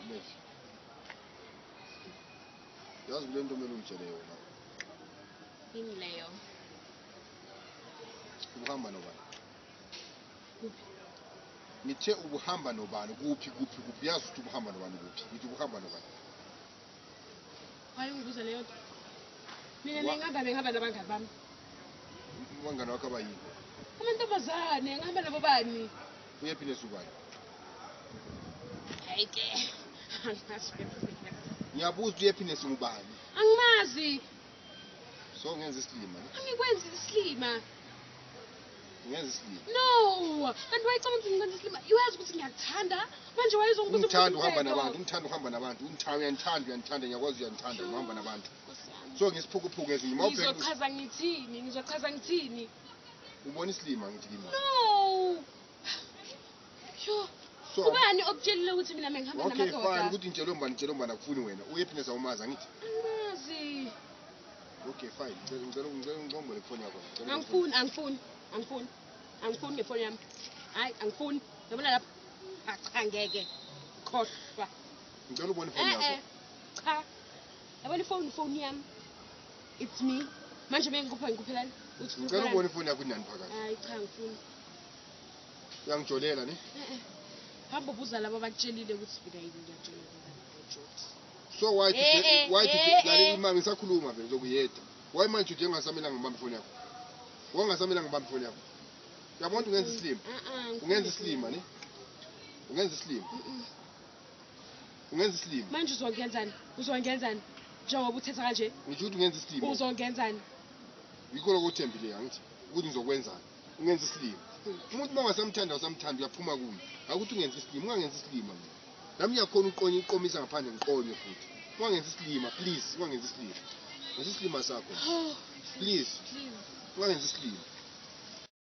Mesh. Yazi kule nto kumele ungitshele yona. Yini leyo? Ubuhamba nobani? Kuphi? Ngithe ubuhamba nobani kuphi? Yazi ukuthi ubuhamba nobani kuphi? Ngithi ubuhamba nobani? Hayi ngibuza leyo nto. Mina ngihamba nabangani bami. Abangani wakho abayini? Amantombazane ngihamba nabo bani? Uyephi nesubani? Hayi ke. Angimazi. Ngiyabuza uyephi nesubani? Angimazi. So ngenza isilima. Angikwenzi isilima. Ngenza isilima. No, kanti wayicela ukuthi ngiyenze isilima. Uyazi ukuthi ngiyakuthanda. Manje wayezongibuza Ngithanda uhamba nabantu, uyanithanda, ngiyakwazi uyanithanda uhamba nabantu. So ngisiphukuphuku ngezi ngizochaza ngithini? Ubona isilima ngithi kimi. No. Sho. So Ubani okutshelile ukuthi mina ngihamba namadoda? Okay, fine. Ukuthi ngitshela umbani akufuni wena. Uyephi nesawumazi angithi? Angimazi. Okay, fine. Ngicela ifoni yakho. Angifuni ngefoni yami. Hayi, angifuni. Yabona lapha. Cha ngeke. Khohlwa. Ngicela ubone ifoni yakho. Cha. Yabona ifoni yami. It's me. Manje ngikuphelani? Ngicela ubone ifoni yakho inani phakathi. Hayi cha ngifuni. Uyangijolela ni? Hamba ubuza labo abakutshelile ukuthi mina yini ngiyatshela ukuthi. So why did imami ngisakhuluma vele lokuyeda. Why manje uje ngasamela ngibamba ifoni yakho? Wangasamela ngibamba ifoni yakho. Uyabona ungenza isilima? Ungenza isilima ni? Ungenza isilima? Ungenza isilima? Manje uzongenzani? Njengoba uthetha kanje? Ngisho ukuthi ungenza isilima. Uzongenzani? Yikho lokuthembile angithi ukuthi ngizokwenzani. Ungenza isilima. Umuntu mangasamthanda uyaphuma kuye. Akuthi ungenza isilima, ungangenza isilima mina. Nami ngiyakhona uqomisa ngaphandle ngiqonye futhi. Ungangenza isilima, please, ungangenza isilima. Ngenza isilima sakho. Please. Ungangenza isilima.